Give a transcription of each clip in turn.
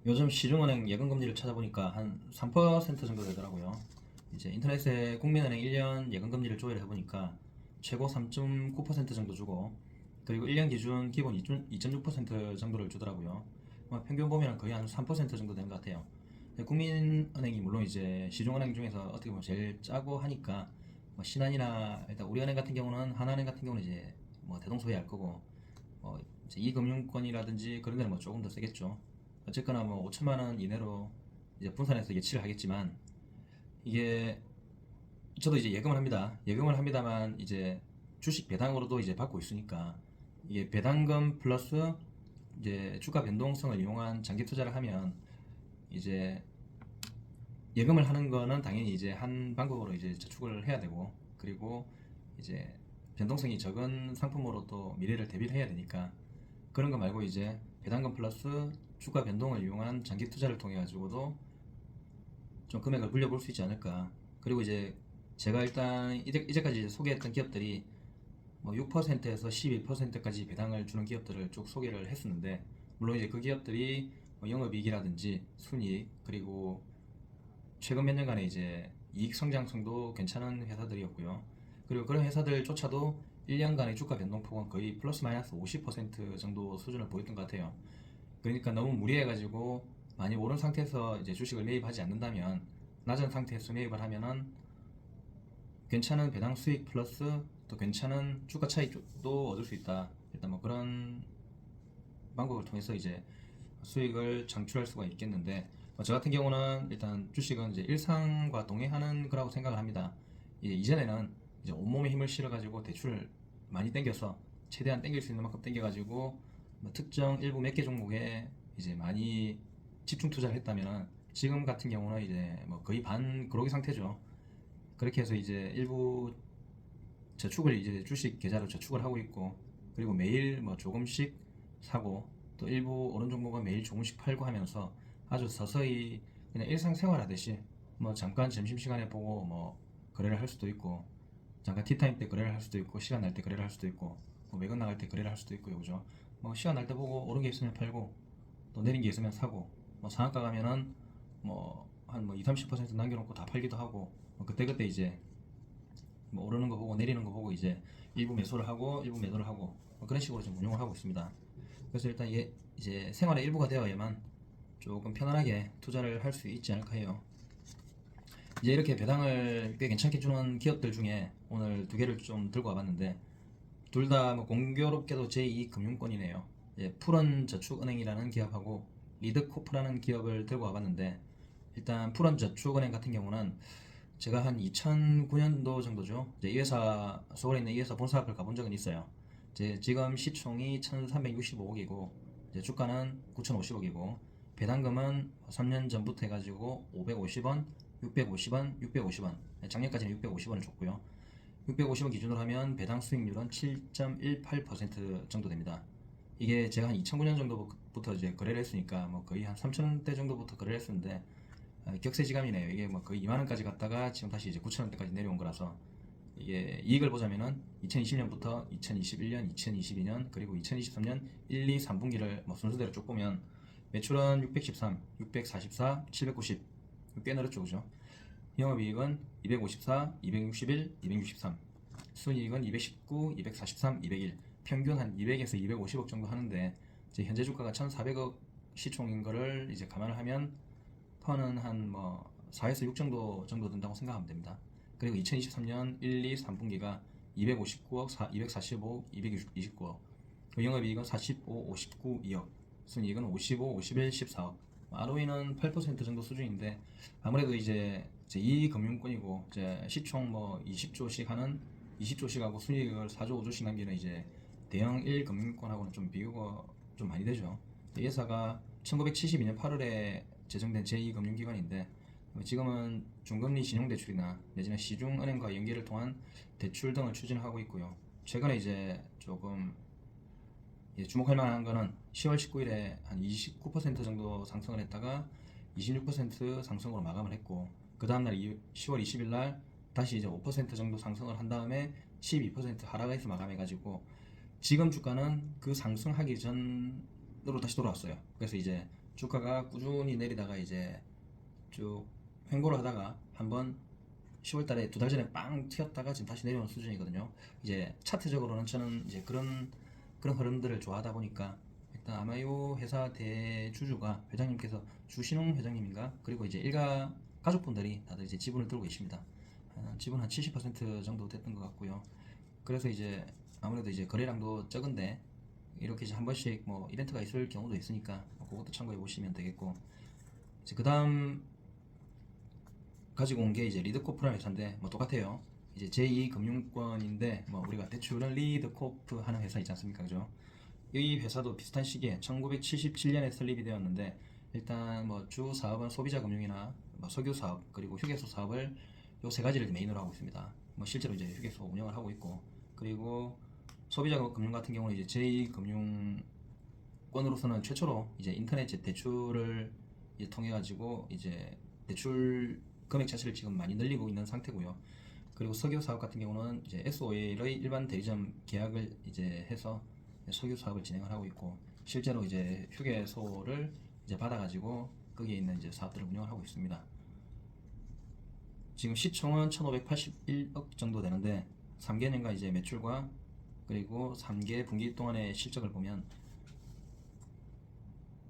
요즘 시중은행 예금금리를 찾아보니까 한 3% 정도 되더라고요. 이제 인터넷에 국민은행 1년 예금금리를 조회를 해보니까 최고 3.9% 정도 주고, 그리고 1년 기준 기본 2.6% 정도를 주더라고요. 평균 보면 거의 한 3% 정도 되는 것 같아요. 국민은행이 물론 이제 시중은행 중에서 어떻게 보면 제일 짜고 하니까, 신한이나 일단 우리은행 같은 경우는, 하나은행 같은 경우는 이제 대동소이할 거고, 이제 이금융권이라든지 그런 데는 조금 더 세겠죠. 어쨌거나 5천만 원 이내로 이제 분산해서 예치를 하겠지만, 이게 저도 이제 예금을 합니다. 예금을 합니다만 이제 주식 배당으로도 이제 받고 있으니까, 이게 배당금 플러스 이제 주가 변동성을 이용한 장기 투자를 하면, 이제 예금을 하는 거는 당연히 이제 한 방법으로 이제 저축을 해야 되고, 그리고 이제 변동성이 적은 상품으로 또 미래를 대비를 해야 되니까, 그런 거 말고 이제 배당금 플러스 주가 변동을 이용한 장기 투자를 통해 가지고도 좀 금액을 불려볼 수 있지 않을까. 그리고 이제 제가 일단 이제까지 이제 소개했던 기업들이 6%에서 11%까지 배당을 주는 기업들을 쭉 소개를 했었는데, 물론 이제 그 기업들이 영업이익이라든지 순이익, 그리고 최근 몇 년간의 이제 이익 성장성도 괜찮은 회사들이었고요. 그리고 그런 회사들조차도 1년간의 주가 변동폭은 거의 플러스 마이너스 50% 정도 수준을 보였던 것 같아요. 그러니까 너무 무리해가지고 많이 오른 상태에서 이제 주식을 매입하지 않는다면, 낮은 상태에서 매입을 하면은 괜찮은 배당 수익 플러스 또 괜찮은 주가 차익도 얻을 수 있다. 일단 그런 방법을 통해서 이제 수익을 창출할 수가 있겠는데, 저 같은 경우는 일단 주식은 이제 일상과 동행하는 거라고 생각을 합니다. 이전에는 이제 온몸에 힘을 실어가지고 대출을 많이 땡겨서 최대한 땡길 수 있는 만큼 땡겨가지고 특정 일부 몇 개 종목에 이제 많이 집중 투자를 했다면, 지금 같은 경우는 이제 거의 반 그러기 상태죠. 그렇게 해서 이제 일부 저축을 이제 주식 계좌로 저축을 하고 있고, 그리고 매일 조금씩 사고, 또 일부 오른 종목은 매일 조금씩 팔고 하면서 아주 서서히 그냥 일상생활 하듯이 잠깐 점심시간에 보고 거래를 할 수도 있고, 잠깐 티타임 때 거래를 할 수도 있고, 시간 날 때 거래를 할 수도 있고, 매건 나갈 때 거래를 할 수도 있고요, 그죠? 시간 날 때 보고 오른 게 있으면 팔고, 또 내린 게 있으면 사고, 상한가 가면은 한 2, 30% 남겨놓고 다 팔기도 하고, 그때그때 이제 오르는 거 보고 내리는 거 보고 이제 일부 매수를 하고 일부 매도를 하고, 그런 식으로 좀 운용을 하고 있습니다. 그래서 일단 이제 생활의 일부가 되어야만 조금 편안하게 투자를 할 수 있지 않을까 해요. 이제 이렇게 배당을 꽤 괜찮게 주는 기업들 중에 오늘 두 개를 좀 들고 와봤는데, 둘 다 공교롭게도 제2금융권이네요. 푸른저축은행이라는 기업하고 리드코프라는 기업을 들고 와봤는데, 일단 푸른저축은행 같은 경우는 제가 한 2009년도 정도죠. 이제 이 회사, 서울에 있는 이 회사 본사 앞을 가본 적은 있어요. 지금 시총이 1365억이고, 이제 주가는 9050억이고, 배당금은 3년 전부터 해가지고 550원, 650원, 650원, 작년까지는 650원을 줬고요. 650원 기준으로 하면 배당 수익률은 7.18% 정도 됩니다. 이게 제가 한 2009년 정도부터 이제 거래를 했으니까 거의 한 3,000원대 정도부터 거래를 했었는데, 격세지감이네요. 이게 거의 2만 원까지 갔다가 지금 다시 이제 9천 원대까지 내려온 거라서, 이게 이익을 보자면은 2020년부터 2021년, 2022년, 그리고 2023년 1, 2, 3분기를 순서대로 쭉 보면 매출은 613, 644, 790, 꽤 늘었죠, 그죠? 영업이익은 254, 261, 263, 순이익은 219, 243, 201, 평균 한 200에서 250억 정도 하는데, 이제 현재 주가가 1,400억 시총인 거를 이제 감안을 하면 퍼는 한 4에서 6 정도 된다고 생각하면 됩니다. 그리고 2023년 1, 2, 3분기가 259억, 245억, 229억, 영업이익은 45, 59, 2억, 순이익은 55, 51, 14억, ROE는 8% 정도 수준인데, 아무래도 이제 제2 금융권이고 이제 시총 20조씩 하는, 20조씩 하고 순이익을 4조, 5조씩 남기는 이제 대형 1금융권하고는 좀 비교가 좀 많이 되죠. 이 회사가 1972년 8월에 제정된 제2금융기관인데, 지금은 중금리 신용대출이나 내지는 시중은행과 연계를 통한 대출 등을 추진하고 있고요. 최근에 이제 조금 주목할 만한 거는 10월 19일에 한 29% 정도 상승을 했다가 26% 상승으로 마감을 했고, 그 다음날 10월 20일 날 다시 이제 5% 정도 상승을 한 다음에 12% 하락해서 마감해가지고, 지금 주가는 그 상승하기 전으로 다시 돌아왔어요. 그래서 이제 주가가 꾸준히 내리다가 이제 쭉 횡보를 하다가 한번 10월달에 2달 전에 빵 튀었다가 지금 다시 내려오는 수준이거든요. 이제 차트적으로는 저는 이제 그런 흐름들을 좋아하다 보니까 일단 아마 이 회사 대주주가 회장님께서 주신웅 회장님인가 그리고 이제 일가 가족분들이 다들 이제 지분을 들고 계십니다. 지분 한 70% 정도 됐던 것 같고요. 그래서 이제 아무래도 이제 거래량도 적은데 이렇게 이제 한 번씩 뭐 이벤트가 있을 경우도 있으니까 그것도 참고해 보시면 되겠고, 이제 그 다음 가지고 온 게 이제 리드코프라는 회사인데 뭐 똑같아요. 이제 제2금융권인데 뭐 우리가 대출은 리드코프 하는 회사 있지 않습니까, 그죠? 이 회사도 비슷한 시기에 1977년에 설립이 되었는데 일단 뭐 주 사업은 소비자 금융이나 뭐 석유 사업 그리고 휴게소 사업을 요 세 가지를 메인으로 하고 있습니다. 뭐 실제로 이제 휴게소 운영을 하고 있고, 그리고 소비자 금융 같은 경우는 이제 제2금융권으로서는 최초로 이제 인터넷 대출을 이제 통해 가지고 이제 대출 금액 자체를 지금 많이 늘리고 있는 상태고요. 그리고 석유 사업 같은 경우는 이제 SOL의 일반 대리점 계약을 이제 해서 석유 사업을 진행을 하고 있고, 실제로 이제 휴게소를 이제 받아가지고 거기에 있는 이제 사업들을 운영을 하고 있습니다. 지금 시총은 1,581억 정도 되는데 3개년간 이제 매출과 그리고 3개 분기 동안의 실적을 보면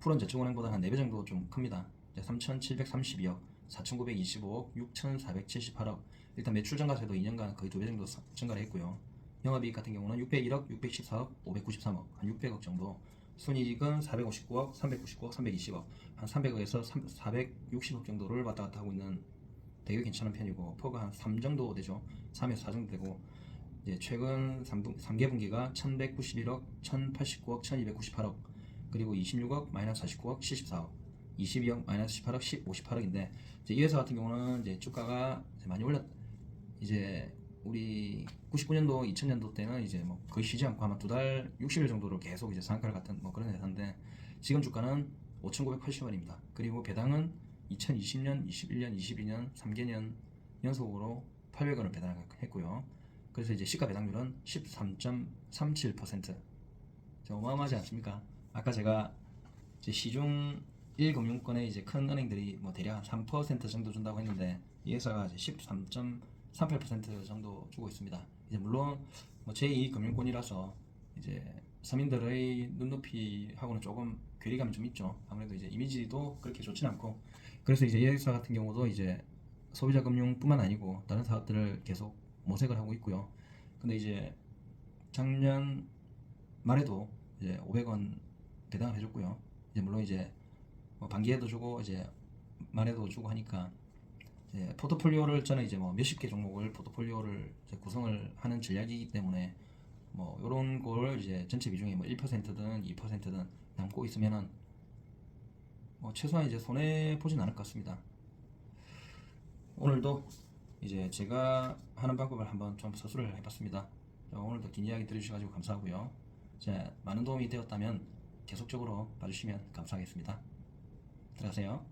푸른저축은행보다 한 4배 정도 좀 큽니다. 3,732억, 4,925억, 6,478억. 일단 매출 증가세도 2년간 거의 2배 정도 증가를 했고요. 영업이익 같은 경우는 601억, 614억, 593억, 한 600억 정도. 순이익은 459억, 399억, 320억, 한 300억에서 460억 정도를 왔다 갔다 하고 있는 되게 괜찮은 편이고, 퍼가 한 3 정도 되죠. 3에서 4 정도 되고, 이제 최근 3개 분기가 1191억, 1089억, 1298억, 그리고 26억, 마이너스 49억, 74억, 22억, 마이너스 18억, 58억인데 이 회사 같은 경우는 이제 주가가 이제 많이 이제 우리 99년도, 2000년도 때는 이제 뭐 거의 쉬지 않고 아마 2달 60일 정도로 계속 이제 상한가를 갔던 뭐 그런 회사인데 지금 주가는 5,980원입니다. 그리고 배당은 2020년, 21년, 22년 3개년 연속으로 800원을 배당했고요. 그래서 이제 시가 배당률은 13.37%. 어마어마하지 않습니까? 아까 제가 이제 시중 1금융권에 이제 큰 은행들이 뭐 대략 3% 정도 준다고 했는데 이 회사가 이제 13.38% 정도 주고 있습니다. 이제 물론 뭐 제2금융권이라서 이제 서민들의 눈높이하고는 조금 괴리감이 좀 있죠. 아무래도 이제 이미지도 그렇게 좋진 않고, 그래서 이제 이 회사 같은 경우도 이제 소비자 금융뿐만 아니고 다른 사업들을 계속 모색을 하고 있고요. 근데 이제 작년 말에도 이제 500원 배당을 해줬고요. 이제 물론 이제 뭐 반기에도 주고 이제 말에도 주고 하니까 이제 포트폴리오를 저는 이제 뭐 몇십 개 종목을 포트폴리오를 이제 구성을 하는 전략이기 때문에 뭐 요런 걸 이제 전체 비중이 뭐 1%든 2%든 남고 있으면은 뭐 최소한 이제 손해 보진 않을 것 같습니다. 오늘도 이제 제가 하는 방법을 한번 좀 서술을 해봤습니다. 오늘도 긴 이야기 들어주셔가지고 감사하고요. 많은 도움이 되었다면 계속적으로 봐주시면 감사하겠습니다. 들어가세요.